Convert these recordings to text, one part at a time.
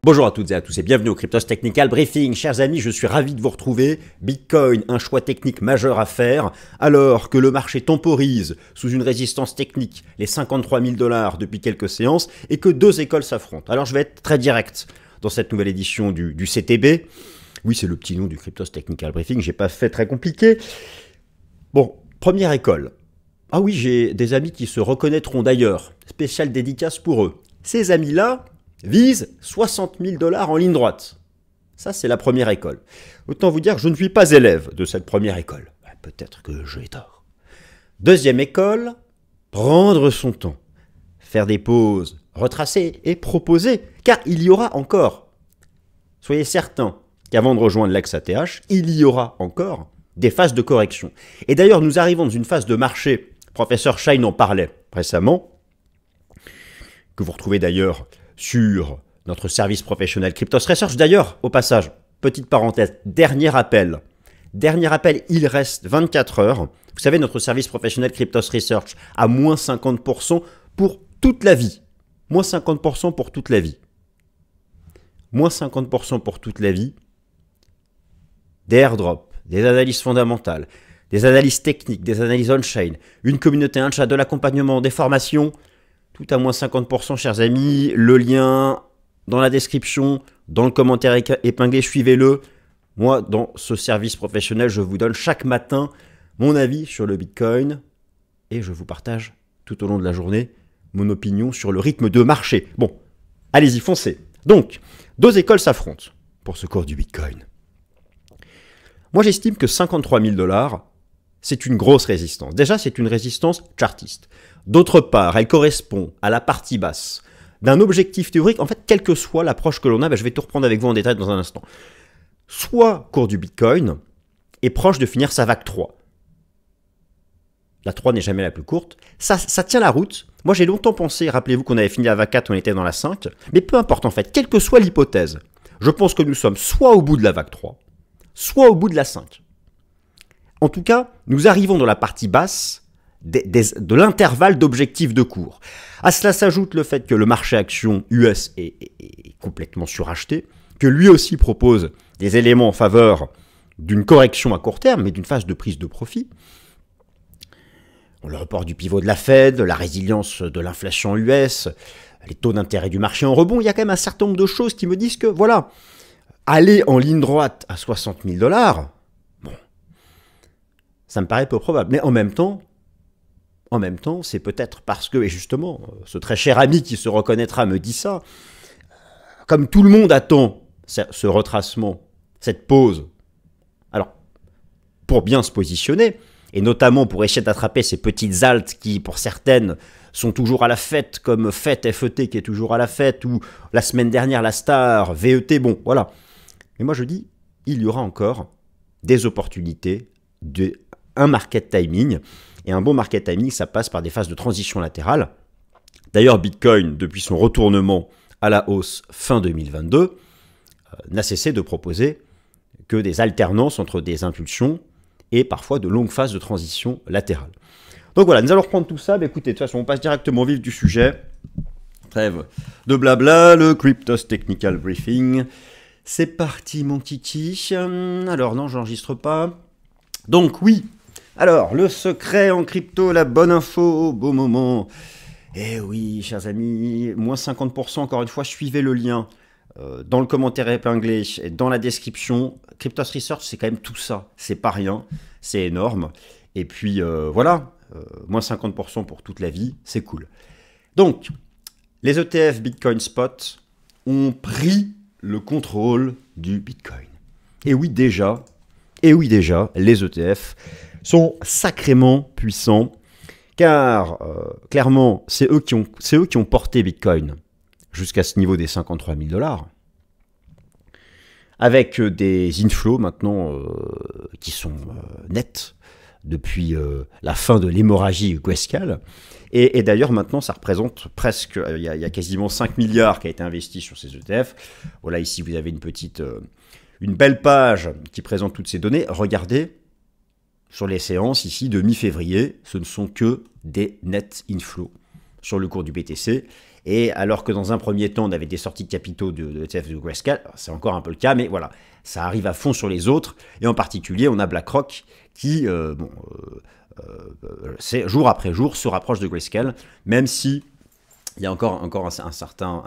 Bonjour à toutes et à tous et bienvenue au Cryptos Technical Briefing. Chers amis, je suis ravi de vous retrouver. Bitcoin, un choix technique majeur à faire, alors que le marché temporise sous une résistance technique, les 53 000 $ depuis quelques séances, et que deux écoles s'affrontent. Alors je vais être très direct dans cette nouvelle édition du CTB. Oui, c'est le petit nom du Cryptos Technical Briefing, j'ai pas fait très compliqué. Bon, première école. Ah oui, j'ai des amis qui se reconnaîtront d'ailleurs. Spéciale dédicace pour eux. Ces amis-là vise 60 000 $ en ligne droite. Ça, c'est la première école. Autant vous dire que je ne suis pas élève de cette première école. Peut-être que j'ai tort. Deuxième école, prendre son temps. Faire des pauses, retracer et proposer, car il y aura encore. Soyez certains qu'avant de rejoindre l'ex-ATH, il y aura encore des phases de correction. Et d'ailleurs, nous arrivons dans une phase de marché. Professeur Schein en parlait récemment, que vous retrouvez d'ailleurs sur notre service professionnel Cryptos Research. D'ailleurs, au passage, petite parenthèse, dernier appel, il reste 24 heures. Vous savez, notre service professionnel Cryptos Research a moins 50% pour toute la vie. Moins 50% pour toute la vie. Moins 50% pour toute la vie. Des airdrops, des analyses fondamentales, des analyses techniques, des analyses on-chain, une communauté, un chat, de l'accompagnement, des formations. Tout à moins 50%, chers amis. Le lien dans la description, dans le commentaire épinglé, suivez-le. Moi, dans ce service professionnel, je vous donne chaque matin mon avis sur le Bitcoin et je vous partage tout au long de la journée mon opinion sur le rythme de marché. Bon, allez-y, foncez. Donc, deux écoles s'affrontent pour ce cours du Bitcoin. Moi, j'estime que 53 000 $, c'est une grosse résistance. Déjà, c'est une résistance chartiste. D'autre part, elle correspond à la partie basse d'un objectif théorique. En fait, quelle que soit l'approche que l'on a, je vais tout reprendre avec vous en détail dans un instant. Soit cours du Bitcoin est proche de finir sa vague 3. La 3 n'est jamais la plus courte. Ça tient la route. Moi, j'ai longtemps pensé, rappelez-vous qu'on avait fini la vague 4, on était dans la 5. Mais peu importe en fait, quelle que soit l'hypothèse, je pense que nous sommes soit au bout de la vague 3, soit au bout de la 5. En tout cas, nous arrivons dans la partie basse de l'intervalle d'objectifs de cours. À cela s'ajoute le fait que le marché action US est complètement suracheté, que lui aussi propose des éléments en faveur d'une correction à court terme, mais d'une phase de prise de profit. Le report du pivot de la Fed, la résilience de l'inflation US, les taux d'intérêt du marché en rebond, il y a quand même un certain nombre de choses qui me disent que, voilà, aller en ligne droite à 60 000 $, bon, ça me paraît peu probable. Mais en même temps, c'est peut-être parce que, et justement, ce très cher ami qui se reconnaîtra me dit ça, comme tout le monde attend ce retracement, cette pause, alors, pour bien se positionner, et notamment pour essayer d'attraper ces petites haltes qui, pour certaines, sont toujours à la fête, comme FET, FET qui est toujours à la fête, ou la semaine dernière, la Star, VET, bon, voilà. Mais moi je dis, il y aura encore des opportunités, un market timing. Et un bon market timing, ça passe par des phases de transition latérale. D'ailleurs, Bitcoin, depuis son retournement à la hausse fin 2022, n'a cessé de proposer que des alternances entre des impulsions et parfois de longues phases de transition latérale. Donc voilà, nous allons reprendre tout ça. Mais écoutez, de toute façon, on passe directement au vif du sujet. Trêve de blabla, le Cryptos Technical Briefing. C'est parti, mon kiki. Alors non, je n'enregistre pas. Donc oui. Alors, le secret en crypto, la bonne info au beau moment. Eh oui, chers amis, moins 50%, encore une fois, suivez le lien dans le commentaire épinglé, et dans la description. Cryptos Research, c'est quand même tout ça. C'est pas rien, c'est énorme. Et puis, voilà, moins 50% pour toute la vie, c'est cool. Donc, les ETF Bitcoin Spot ont pris le contrôle du Bitcoin. Et oui, déjà, les ETF sont sacrément puissants, car clairement, c'est eux qui ont porté Bitcoin jusqu'à ce niveau des 53 000 $, avec des inflows maintenant qui sont nets depuis la fin de l'hémorragie Grayscale. Et d'ailleurs, maintenant, ça représente presque, il y a quasiment 5 milliards qui a été investi sur ces ETF. Voilà, ici, vous avez une belle page qui présente toutes ces données. Regardez, sur les séances ici de mi-février, ce ne sont que des net inflows sur le cours du BTC. Et alors que dans un premier temps, on avait des sorties de capitaux de ETF de Grayscale, c'est encore un peu le cas, mais voilà, ça arrive à fond sur les autres. Et en particulier, on a BlackRock qui, jour après jour, se rapproche de Grayscale, même si il y a encore un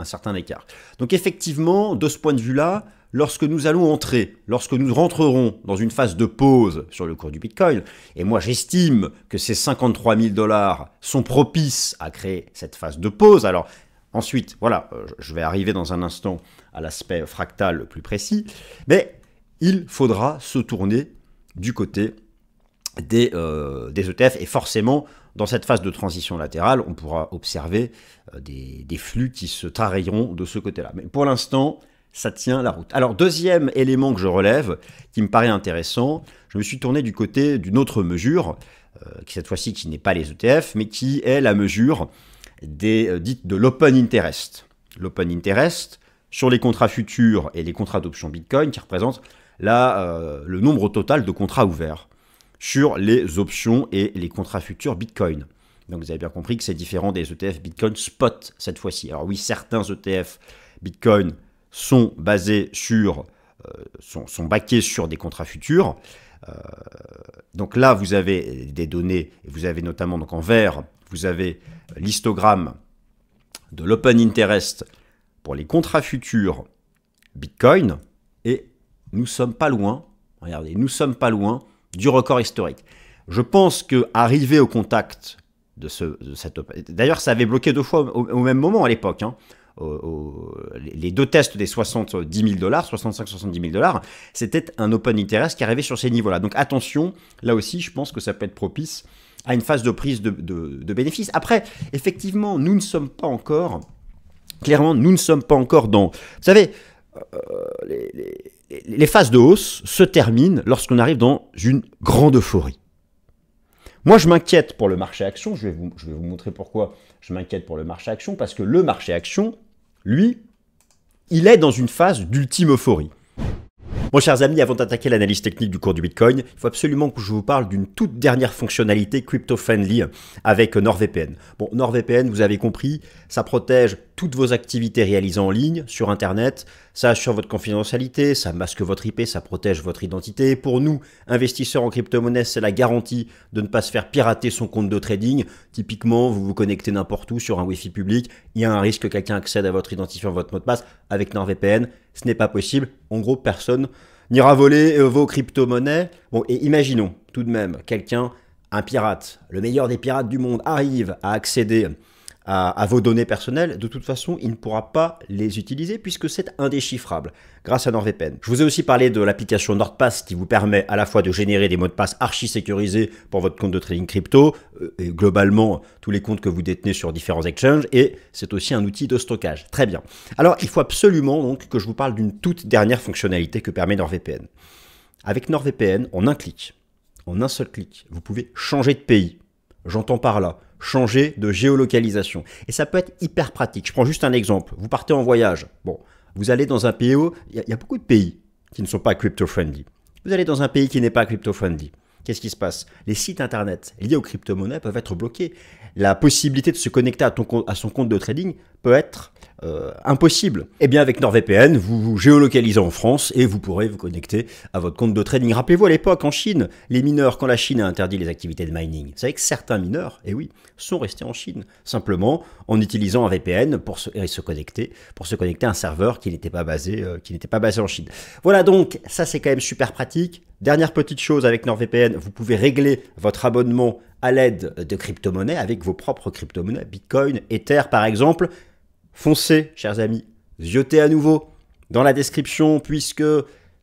certain écart. Donc effectivement, de ce point de vue-là, lorsque nous allons entrer, lorsque nous rentrerons dans une phase de pause sur le cours du Bitcoin, et moi j'estime que ces 53 000 $ sont propices à créer cette phase de pause. Alors ensuite, voilà, je vais arriver dans un instant à l'aspect fractal le plus précis, mais il faudra se tourner du côté des ETF, et forcément, dans cette phase de transition latérale, on pourra observer des flux qui se tarailleront de ce côté-là. Mais pour l'instant, ça tient la route. Alors, deuxième élément que je relève, qui me paraît intéressant, je me suis tourné du côté d'une autre mesure, qui cette fois-ci qui n'est pas les ETF, mais qui est la mesure dite de l'open interest. L'open interest sur les contrats futurs et les contrats d'options Bitcoin, qui représentent le nombre total de contrats ouverts sur les options et les contrats futurs Bitcoin. Donc vous avez bien compris que c'est différent des ETF Bitcoin Spot cette fois-ci. Alors oui, certains ETF Bitcoin sont basés sur, sont backés sur des contrats futurs. Donc là, vous avez des données, vous avez notamment donc en vert, vous avez l'histogramme de l'open interest pour les contrats futurs Bitcoin, et nous sommes pas loin, regardez, nous sommes pas loin du record historique. Je pense que arriver au contact de cette... D'ailleurs, ça avait bloqué 2 fois au même moment à l'époque. Hein. Les 2 tests des 70 000 $, 65-70 000 $, c'était un open interest qui arrivait sur ces niveaux-là. Donc attention, là aussi, je pense que ça peut être propice à une phase de prise de bénéfices. Après, effectivement, nous ne sommes pas encore... Clairement, nous ne sommes pas encore dans... Vous savez... les phases de hausse se terminent lorsqu'on arrive dans une grande euphorie. Moi, je m'inquiète pour le marché action. Je vais vous montrer pourquoi je m'inquiète pour le marché action. Parce que le marché action, lui, il est dans une phase d'ultime euphorie. Bon, chers amis, avant d'attaquer l'analyse technique du cours du Bitcoin, il faut absolument que je vous parle d'une toute dernière fonctionnalité crypto-friendly avec NordVPN. Bon, NordVPN, vous avez compris, ça protège toutes vos activités réalisées en ligne, sur Internet, ça assure votre confidentialité, ça masque votre IP, ça protège votre identité. Pour nous, investisseurs en crypto-monnaie, c'est la garantie de ne pas se faire pirater son compte de trading. Typiquement, vous vous connectez n'importe où sur un Wi-Fi public, il y a un risque que quelqu'un accède à votre identifiant, votre mot de passe. Avec NordVPN, ce n'est pas possible. En gros, personne n'ira voler vos crypto-monnaies. Bon, et imaginons tout de même, un pirate, le meilleur des pirates du monde, arrive à accéder à vos données personnelles. De toute façon, il ne pourra pas les utiliser puisque c'est indéchiffrable grâce à NordVPN. Je vous ai aussi parlé de l'application NordPass qui vous permet à la fois de générer des mots de passe archi sécurisés pour votre compte de trading crypto et globalement tous les comptes que vous détenez sur différents exchanges, et c'est aussi un outil de stockage. Très bien. Alors, il faut absolument donc que je vous parle d'une toute dernière fonctionnalité que permet NordVPN. Avec NordVPN, en un clic, en un seul clic, vous pouvez changer de pays. J'entends par là changer de géolocalisation. Et ça peut être hyper pratique. Je prends juste un exemple. Vous partez en voyage. Bon, vous allez dans un pays où il y a beaucoup de pays qui ne sont pas crypto-friendly. Vous allez dans un pays qui n'est pas crypto-friendly. Qu'est-ce qui se passe? Les sites internet liés aux crypto-monnaies peuvent être bloqués. La possibilité de se connecter à son compte de trading peut être impossible. Eh bien, avec NordVPN, vous vous géolocalisez en France et vous pourrez vous connecter à votre compte de trading. Rappelez-vous, à l'époque, en Chine, les mineurs, quand la Chine a interdit les activités de mining, vous savez que certains mineurs, eh oui, sont restés en Chine, simplement en utilisant un VPN pour se connecter à un serveur qui n'était pas basé en Chine. Voilà, donc, ça c'est quand même super pratique. Dernière petite chose avec NordVPN, vous pouvez régler votre abonnement à l'aide de crypto-monnaies avec vos propres crypto-monnaies, Bitcoin, Ether par exemple. Foncez, chers amis, ziotez à nouveau dans la description puisque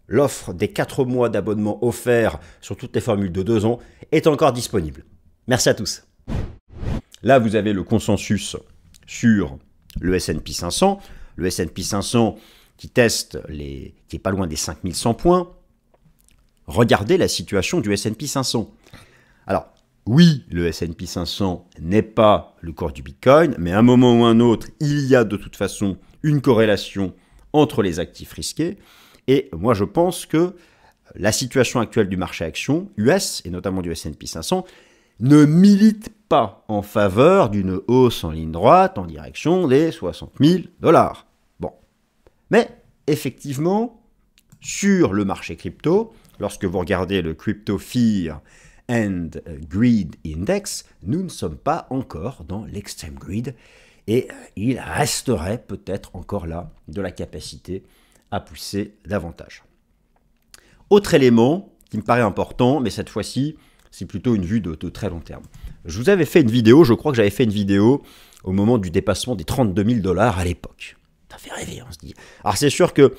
l'offre des 4 mois d'abonnement offert sur toutes les formules de 2 ans est encore disponible. Merci à tous. Là, vous avez le consensus sur le S&P 500. Le S&P 500 qui teste qui est pas loin des 5100 points. Regardez la situation du S&P 500. Alors, oui, le S&P 500 n'est pas le cours du Bitcoin, mais à un moment ou un autre, il y a de toute façon une corrélation entre les actifs risqués. Et moi, je pense que la situation actuelle du marché action US, et notamment du S&P 500, ne milite pas en faveur d'une hausse en ligne droite en direction des 60 000 $. Bon. Mais, effectivement, sur le marché crypto, lorsque vous regardez le Crypto Fear and Greed Index, nous ne sommes pas encore dans l'extreme greed et il resterait peut-être encore là de la capacité à pousser davantage. Autre élément qui me paraît important, mais cette fois-ci, c'est plutôt une vue de très long terme. Je vous avais fait une vidéo, je crois que j'avais fait une vidéo au moment du dépassement des 32 000 $ à l'époque. Ça fait rêver, on se dit. Alors c'est sûr que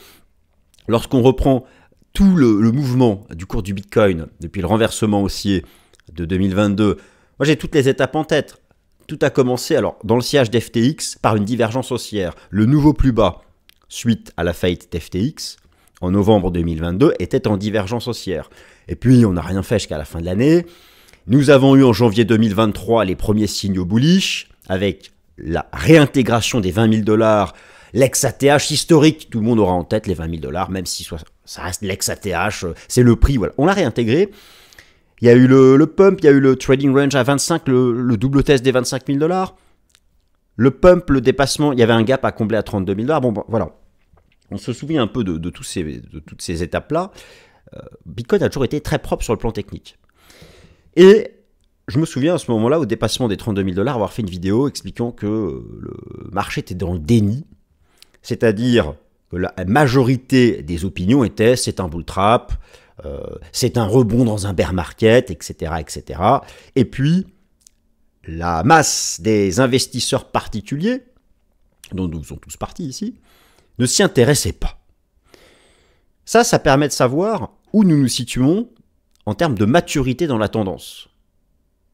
lorsqu'on reprend tout le mouvement du cours du Bitcoin depuis le renversement haussier de 2022, moi j'ai toutes les étapes en tête. Tout a commencé alors dans le sillage d'FTX par une divergence haussière. Le nouveau plus bas, suite à la faillite d'FTX, en novembre 2022, était en divergence haussière. Et puis, on n'a rien fait jusqu'à la fin de l'année. Nous avons eu en janvier 2023 les premiers signaux bullish, avec la réintégration des 20 000 $, l'ex-ATH historique. Tout le monde aura en tête les 20 000 $, même si ça reste l'ex-ATH, c'est le prix. Voilà. On l'a réintégré. Il y a eu le pump, il y a eu le trading range à 25, le double test des 25 000 $. Le pump, le dépassement, il y avait un gap à combler à 32 000 $. Bon, voilà. On se souvient un peu de toutes ces étapes-là. Bitcoin a toujours été très propre sur le plan technique. Et je me souviens à ce moment-là, au dépassement des 32 000 $, avoir fait une vidéo expliquant que le marché était dans le déni. C'est-à-dire que la majorité des opinions étaient c'est un bull trap, c'est un rebond dans un bear market, etc., etc. Et puis, la masse des investisseurs particuliers, dont nous sommes tous partis ici, ne s'y intéressait pas. Ça permet de savoir où nous nous situons en termes de maturité dans la tendance.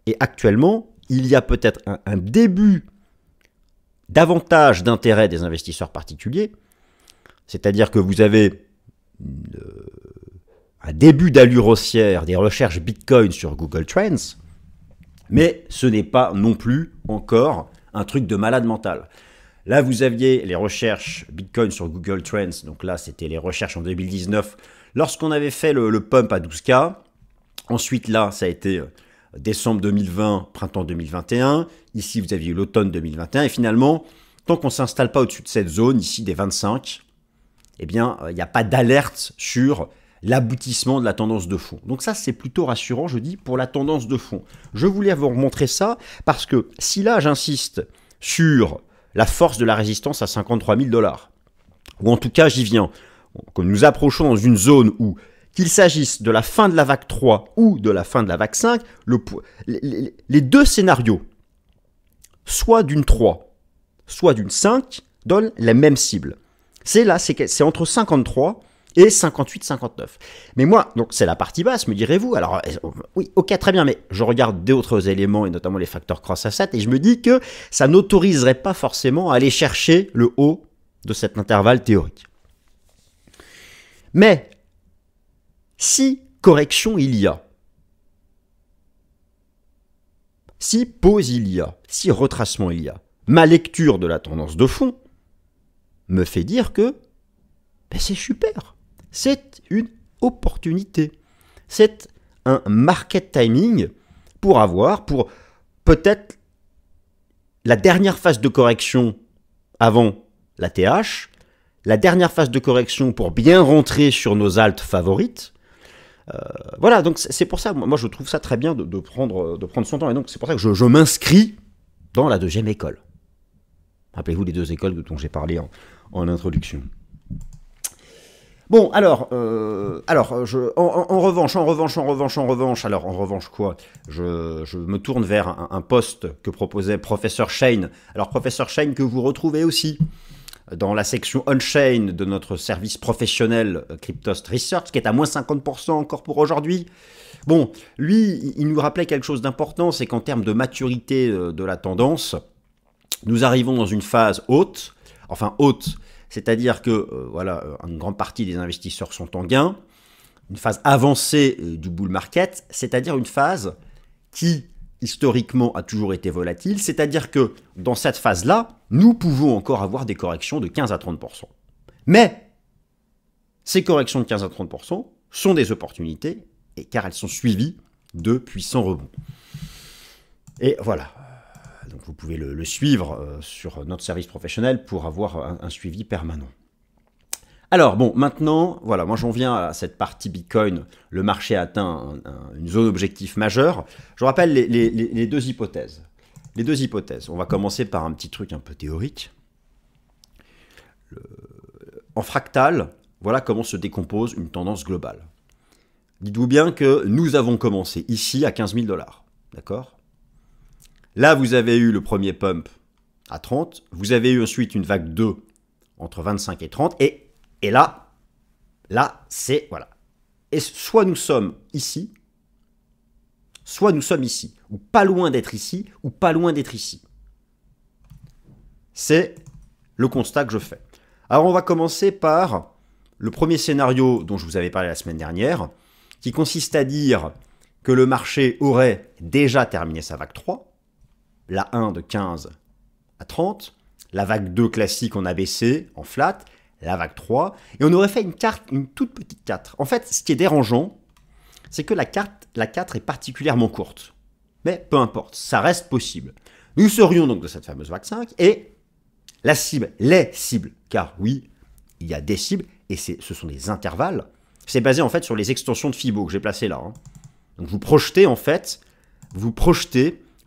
Et actuellement, il y a peut-être un début davantage d'intérêt des investisseurs particuliers, c'est-à-dire que vous avez un début d'allure haussière des recherches Bitcoin sur Google Trends, mais ce n'est pas non plus encore un truc de malade mental. Là, vous aviez les recherches Bitcoin sur Google Trends. Donc là, c'était les recherches en 2019, lorsqu'on avait fait le pump à 12K. Ensuite, là, ça a été décembre 2020, printemps 2021. Ici, vous aviez eu l'automne 2021. Et finalement, tant qu'on ne s'installe pas au-dessus de cette zone, ici des 25, eh bien, il n'y a pas d'alerte sur l'aboutissement de la tendance de fond. Donc ça, c'est plutôt rassurant, je dis, pour la tendance de fond. Je voulais vous montrer ça parce que si là, j'insiste sur la force de la résistance à 53 000 $. Ou en tout cas, j'y viens. Que nous approchons dans une zone où, qu'il s'agisse de la fin de la vague 3 ou de la fin de la vague 5, les deux scénarios, soit d'une 3, soit d'une 5, donnent la même cible. C'est entre 53 et 58-59. Mais moi, donc c'est la partie basse, me direz-vous. Alors, oui, ok, très bien, mais je regarde d'autres éléments, et notamment les facteurs cross-asset, et je me dis que ça n'autoriserait pas forcément à aller chercher le haut de cet intervalle théorique. Mais, si correction il y a, si pause il y a, si retracement il y a, ma lecture de la tendance de fond me fait dire que ben c'est super. C'est une opportunité. C'est un market timing pour peut-être la dernière phase de correction avant la TH, la dernière phase de correction pour bien rentrer sur nos altes favorites. Voilà, donc c'est pour ça, moi je trouve ça très bien de prendre son temps. Et donc c'est pour ça que je m'inscris dans la deuxième école. Rappelez-vous les deux écoles dont j'ai parlé en introduction. Bon, alors, en revanche quoi, je me tourne vers un post que proposait Professeur Shane. Alors, Professeur Shane que vous retrouvez aussi dans la section on-chain de notre service professionnel Cryptost Research, qui est à moins 50% encore pour aujourd'hui. Bon, lui, il nous rappelait quelque chose d'important, c'est qu'en termes de maturité de la tendance, nous arrivons dans une phase haute, c'est-à-dire que voilà, une grande partie des investisseurs sont en gain, une phase avancée du bull market, c'est-à-dire une phase qui, historiquement, a toujours été volatile, c'est-à-dire que dans cette phase-là, nous pouvons encore avoir des corrections de 15 à 30%. Mais ces corrections de 15 à 30% sont des opportunités, car elles sont suivies de puissants rebonds. Et voilà. Donc vous pouvez le suivre sur notre service professionnel pour avoir un suivi permanent. Alors bon, maintenant, voilà, moi j'en viens à cette partie Bitcoin. Le marché a atteint une zone objectif majeure. Je vous rappelle les deux hypothèses. Les deux hypothèses. On va commencer par un petit truc un peu théorique. En fractal, voilà comment se décompose une tendance globale. Dites-vous bien que nous avons commencé ici à 15 000 $. D'accord ? Là, vous avez eu le premier pump à 30. Vous avez eu ensuite une vague 2 entre 25 et 30. Et là, c'est... Voilà. Et soit nous sommes ici, soit nous sommes ici. Ou pas loin d'être ici, ou pas loin d'être ici. C'est le constat que je fais. Alors, on va commencer par le premier scénario dont je vous avais parlé la semaine dernière, qui consiste à dire que le marché aurait déjà terminé sa vague 3, la 1 de 15 à 30, la vague 2 classique en ABC, en flat, la vague 3, et on aurait fait une toute petite 4. En fait, ce qui est dérangeant, c'est que la 4 est particulièrement courte. Mais peu importe, ça reste possible. Nous serions donc de cette fameuse vague 5, et la cible, les cibles, car oui, il y a des cibles, et ce sont des intervalles, c'est basé en fait sur les extensions de Fibo que j'ai placées là. Donc vous projetez en fait,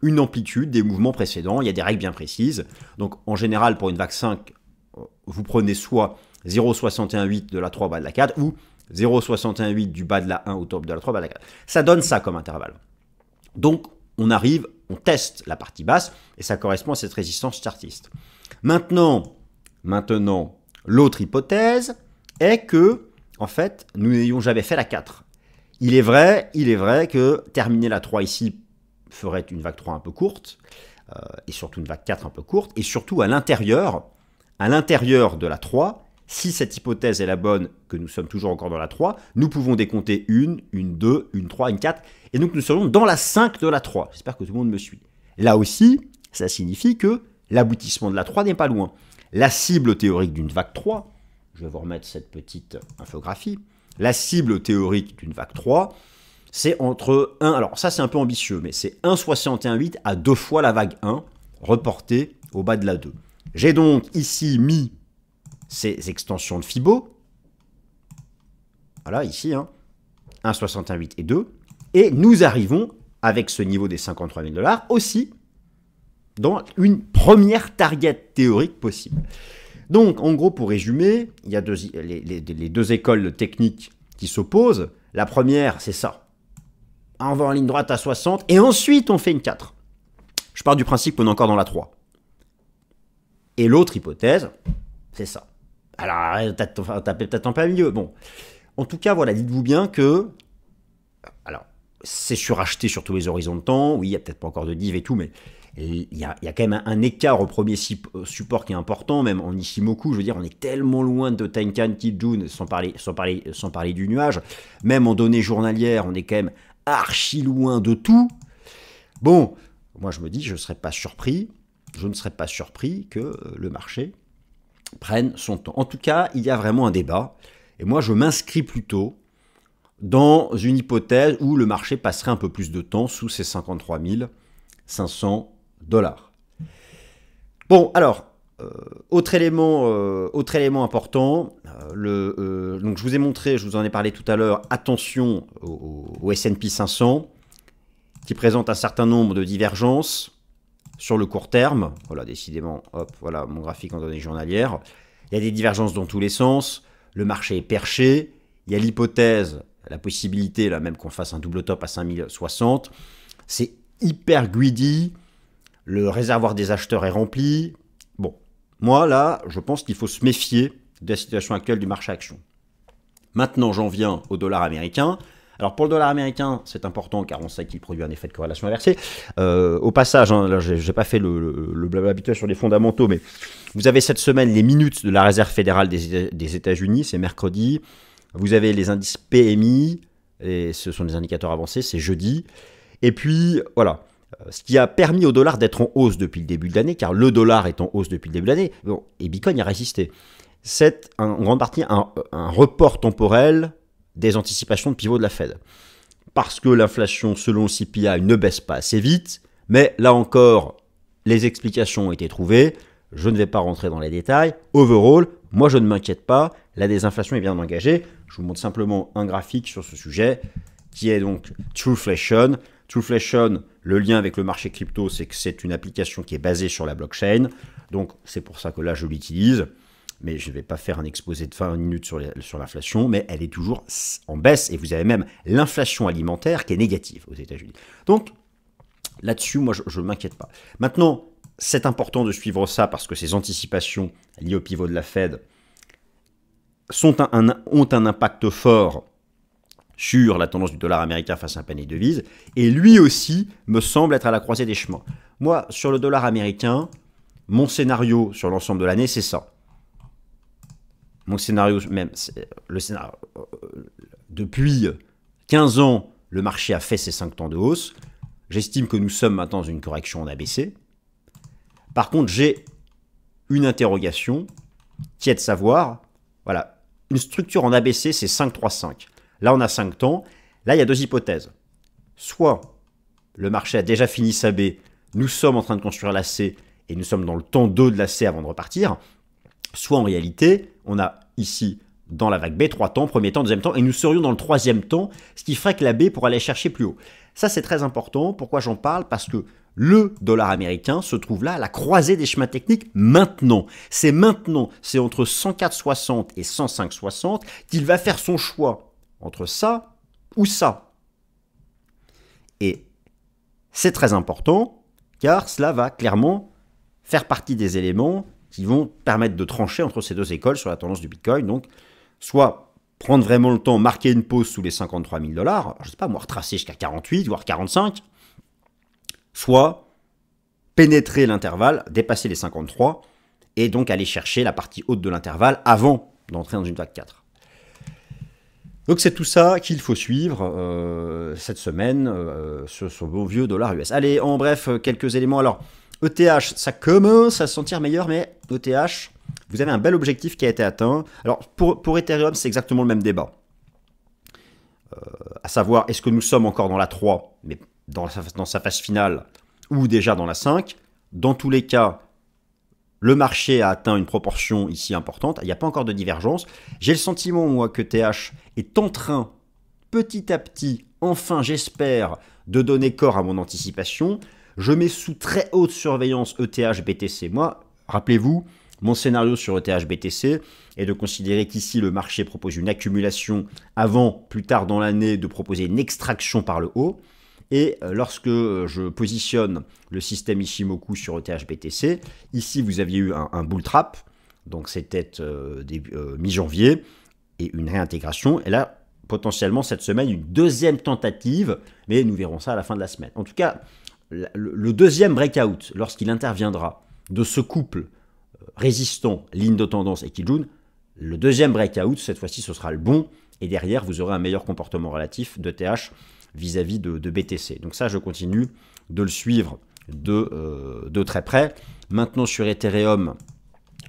une amplitude des mouvements précédents, il y a des règles bien précises. Donc en général, pour une vague 5, vous prenez soit 0,618 de la 3 au bas de la 4 ou 0,618 du bas de la 1 au top de la 3 au bas de la 4. Ça donne ça comme intervalle. Donc on teste la partie basse et ça correspond à cette résistance chartiste. Maintenant, l'autre hypothèse est que, en fait, nous n'ayons jamais fait la 4. Il est vrai que terminer la 3 ici ferait une vague 3 un peu courte, et surtout une vague 4 un peu courte, et surtout à l'intérieur de la 3, si cette hypothèse est la bonne, que nous sommes toujours encore dans la 3, nous pouvons décompter une 2, une 3, une 4, et donc nous serions dans la 5 de la 3. J'espère que tout le monde me suit. Là aussi, ça signifie que l'aboutissement de la 3 n'est pas loin. La cible théorique d'une vague 3, je vais vous remettre cette petite infographie, la cible théorique d'une vague 3, c'est entre 1, alors ça c'est un peu ambitieux, mais c'est 1,618 à 2 fois la vague 1, reportée au bas de la 2. J'ai donc ici mis ces extensions de Fibo, voilà ici, 1,618 et 2, et nous arrivons, avec ce niveau des 53 000 $, aussi dans une première target théorique possible. Donc, en gros, pour résumer, il y a les deux écoles techniques qui s'opposent. La première, c'est ça. On va en ligne droite à 60, et ensuite, on fait une 4. Je pars du principe qu'on est encore dans la 3. Et l'autre hypothèse, c'est ça. Alors, tapez peut-être en plein milieu. Bon. En tout cas, voilà, dites-vous bien que... Alors, c'est suracheté sur tous les horizons de temps. Oui, il n'y a peut-être pas encore de div et tout, mais... il y a quand même un écart au premier support qui est important, même en Ishimoku, je veux dire, on est tellement loin de Tenkan, Kijun, sans parler du nuage, même en données journalières, on est quand même archi loin de tout. Bon, moi je me dis, je ne serais pas surpris que le marché prenne son temps. En tout cas, il y a vraiment un débat, et moi je m'inscris plutôt dans une hypothèse où le marché passerait un peu plus de temps sous ces 53 500 $. Bon, alors, autre élément important, donc je vous ai montré, je vous en ai parlé tout à l'heure, attention au S&P 500, qui présente un certain nombre de divergences sur le court terme. Voilà, décidément, hop, voilà mon graphique en données journalières. Il y a des divergences dans tous les sens, le marché est perché, il y a l'hypothèse, la possibilité, là même qu'on fasse un double top à 5060, c'est hyper greedy, le réservoir des acheteurs est rempli. Bon, moi là, je pense qu'il faut se méfier de la situation actuelle du marché action. Maintenant, j'en viens au dollar américain. Alors pour le dollar américain, c'est important car on sait qu'il produit un effet de corrélation inversée. Au passage, là, je n'ai pas fait le blabla habituel sur les fondamentaux, mais vous avez cette semaine les minutes de la Réserve fédérale des États-Unis, c'est mercredi. Vous avez les indices PMI, et ce sont des indicateurs avancés, c'est jeudi. Et puis, voilà, ce qui a permis au dollar d'être en hausse depuis le début de l'année, car le dollar est en hausse depuis le début de l'année, bon, et Bitcoin y a résisté. C'est en grande partie un report temporel des anticipations de pivot de la Fed. Parce que l'inflation, selon le CPI, ne baisse pas assez vite, Mais là encore, les explications ont été trouvées. Je ne vais pas rentrer dans les détails. Overall, moi je ne m'inquiète pas. La désinflation est bien engagée. Je vous montre simplement un graphique sur ce sujet qui est donc Trueflation. Trueflation, le lien avec le marché crypto, c'est que c'est une application qui est basée sur la blockchain. Donc c'est pour ça que là je l'utilise. Mais je ne vais pas faire un exposé de 20 minutes sur l'inflation, mais elle est toujours en baisse. Et vous avez même l'inflation alimentaire qui est négative aux États-Unis. Donc là-dessus, moi je ne m'inquiète pas. Maintenant, c'est important de suivre ça parce que ces anticipations liées au pivot de la Fed ont un impact fort sur la tendance du dollar américain face à un panier de devises. Et lui aussi me semble être à la croisée des chemins. Moi, sur le dollar américain, mon scénario sur l'ensemble de l'année, c'est ça. Mon scénario, depuis 15 ans, le marché a fait ses 5 temps de hausse. J'estime que nous sommes maintenant dans une correction en ABC. Par contre, j'ai une interrogation qui est de savoir, voilà, une structure en ABC, c'est 5-3-5. Là, on a 5 temps. Là, il y a deux hypothèses. Soit le marché a déjà fini sa B, nous sommes en train de construire la C et nous sommes dans le temps 2 de la C avant de repartir. Soit en réalité, on a ici dans la vague B 3 temps, premier temps, deuxième temps, et nous serions dans le troisième temps, ce qui ferait que la B pourrait aller chercher plus haut. Ça, c'est très important. Pourquoi j'en parle? Parce que le dollar américain se trouve là à la croisée des chemins techniques maintenant. C'est maintenant, c'est entre 104,60 et 105,60 qu'il va faire son choix entre ça ou ça. Et c'est très important car cela va clairement faire partie des éléments qui vont permettre de trancher entre ces deux écoles sur la tendance du Bitcoin. Donc, soit prendre vraiment le temps, marquer une pause sous les 53 000 $, je ne sais pas, moi retracer jusqu'à 48, voire 45, soit pénétrer l'intervalle, dépasser les 53, et donc aller chercher la partie haute de l'intervalle avant d'entrer dans une vague 4. Donc c'est tout ça qu'il faut suivre cette semaine sur ce beau vieux dollar US. Allez, en bref, quelques éléments. Alors, ETH, ça commence à se sentir meilleur, mais ETH, vous avez un bel objectif qui a été atteint. Alors, pour Ethereum, c'est exactement le même débat. À savoir, est-ce que nous sommes encore dans la 3, mais dans sa phase finale, ou déjà dans la 5? Dans tous les cas, le marché a atteint une proportion ici importante. Il n'y a pas encore de divergence. J'ai le sentiment, moi, que TH est en train, petit à petit, enfin, j'espère, de donner corps à mon anticipation. Je mets sous très haute surveillance ETH BTC. Moi, rappelez-vous, mon scénario sur ETH BTC est de considérer qu'ici, le marché propose une accumulation avant, plus tard dans l'année, de proposer une extraction par le haut. Et lorsque je positionne le système Ichimoku sur ETH BTC, ici, vous aviez eu un bull trap, donc c'était mi-janvier, et une réintégration. Et là, potentiellement, cette semaine, une deuxième tentative, mais nous verrons ça à la fin de la semaine. En tout cas, le deuxième breakout, lorsqu'il interviendra de ce couple résistant, ligne de tendance et Kijun, le deuxième breakout, cette fois-ci, ce sera le bon. Et derrière, vous aurez un meilleur comportement relatif d'ETH vis-à-vis de BTC. Donc ça, je continue de le suivre de très près. Maintenant, sur Ethereum,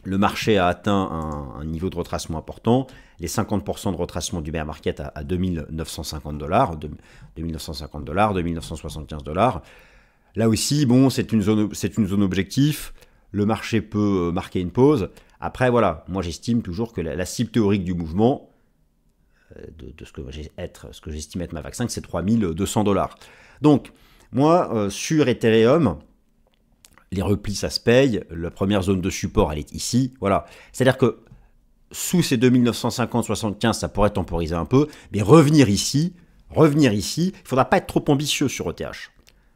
le marché a atteint un niveau de retracement important. Les 50% de retracement du bear market à $2 950, $2 950, $2 975. Là aussi, bon, c'est une zone objectif. Le marché peut marquer une pause. Après, voilà, moi j'estime toujours que la cible théorique du mouvement, de ce que j'estime être ma vague 5, c'est $3 200. Donc, moi, sur Ethereum, les replis, ça se paye. La première zone de support, elle est ici. Voilà. C'est-à-dire que sous ces 2950-75, ça pourrait temporiser un peu. Mais revenir ici, il ne faudra pas être trop ambitieux sur ETH.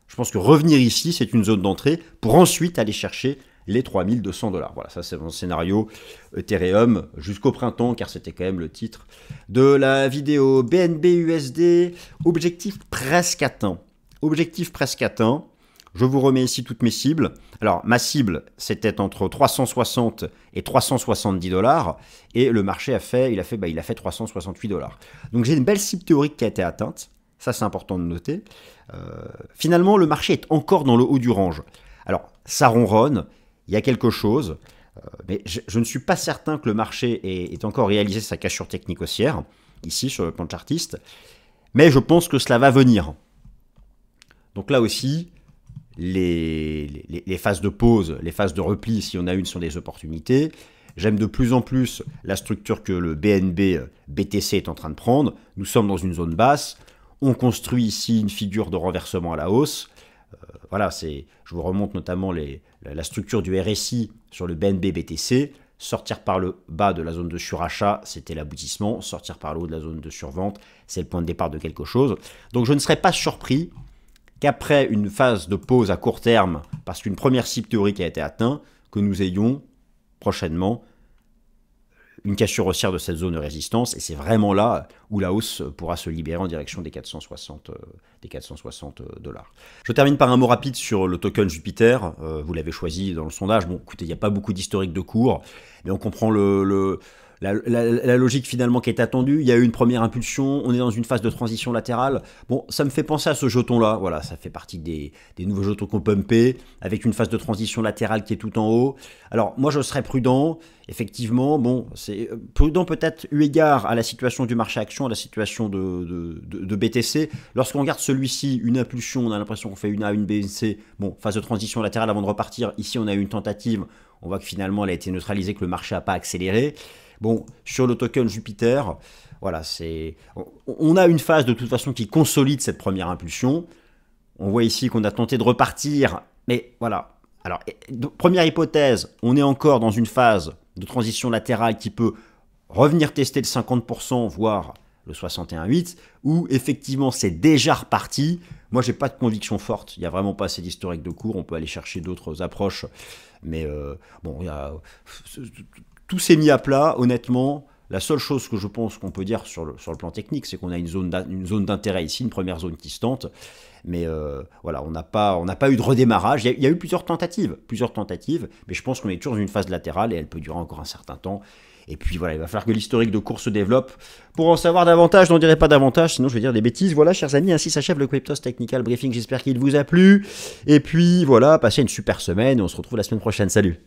Je pense que revenir ici, c'est une zone d'entrée pour ensuite aller chercher les $3 200. Voilà, ça c'est mon scénario Ethereum jusqu'au printemps, car c'était quand même le titre de la vidéo. BNB USD, objectif presque atteint. Objectif presque atteint. Je vous remets ici toutes mes cibles. Alors, ma cible, c'était entre 360 et $370. Et le marché a fait $368. Donc, j'ai une belle cible théorique qui a été atteinte. Ça, c'est important de noter. Finalement, le marché est encore dans le haut du range. Alors, ça ronronne. Il y a quelque chose. Mais je ne suis pas certain que le marché ait encore réalisé sa cassure technique haussière, ici, sur le plan chartiste. Mais je pense que cela va venir. Donc là aussi, les phases de pause, les phases de repli, si on a une, sont des opportunités. J'aime de plus en plus la structure que le BNB BTC est en train de prendre. Nous sommes dans une zone basse. On construit ici une figure de renversement à la hausse. Voilà, je vous remonte notamment la structure du RSI sur le BNB BTC. Sortir par le bas de la zone de surachat, c'était l'aboutissement. Sortir par le haut de la zone de survente, c'est le point de départ de quelque chose. Donc je ne serais pas surpris qu'après une phase de pause à court terme, parce qu'une première cible théorique a été atteinte, que nous ayons prochainement une cassure haussière de cette zone de résistance, et c'est vraiment là où la hausse pourra se libérer en direction des 460 dollars. Je termine par un mot rapide sur le token Jupiter. Vous l'avez choisi dans le sondage. Bon, écoutez, il n'y a pas beaucoup d'historique de cours, mais on comprend la logique finalement qui est attendue. Il y a eu une première impulsion, on est dans une phase de transition latérale. Bon, ça me fait penser à ce jeton-là. Voilà, ça fait partie des nouveaux jetons qu'on pumpé, avec une phase de transition latérale qui est tout en haut. Alors, moi, je serais prudent. Effectivement, bon, c'est prudent peut-être eu égard à la situation du marché action, à la situation de BTC. Lorsqu'on regarde celui-ci, une impulsion, on a l'impression qu'on fait une A, une B, une C. Bon, phase de transition latérale avant de repartir. Ici, on a eu une tentative. On voit que finalement, elle a été neutralisée, que le marché n'a pas accéléré. Bon, sur le token Jupiter, voilà, on a une phase de toute façon qui consolide cette première impulsion. On voit ici qu'on a tenté de repartir, mais voilà. Alors, première hypothèse, on est encore dans une phase de transition latérale qui peut revenir tester le 50%, voire le 61,8, où effectivement c'est déjà reparti. Moi, j'ai pas de conviction forte. Il n'y a vraiment pas assez d'historique de cours. On peut aller chercher d'autres approches, mais bon, tout s'est mis à plat, honnêtement. La seule chose que je pense qu'on peut dire sur le plan technique, c'est qu'on a une zone d'intérêt ici, une première zone qui se tente. Mais voilà, on n'a pas eu de redémarrage. Il y a eu plusieurs tentatives, mais je pense qu'on est toujours dans une phase latérale et elle peut durer encore un certain temps. Et puis voilà, il va falloir que l'historique de cours se développe. Pour en savoir davantage, je n'en dirai pas davantage, sinon je vais dire des bêtises. Voilà, chers amis, ainsi s'achève le Cryptos Technical Briefing. J'espère qu'il vous a plu. Et puis voilà, passez une super semaine et on se retrouve la semaine prochaine. Salut!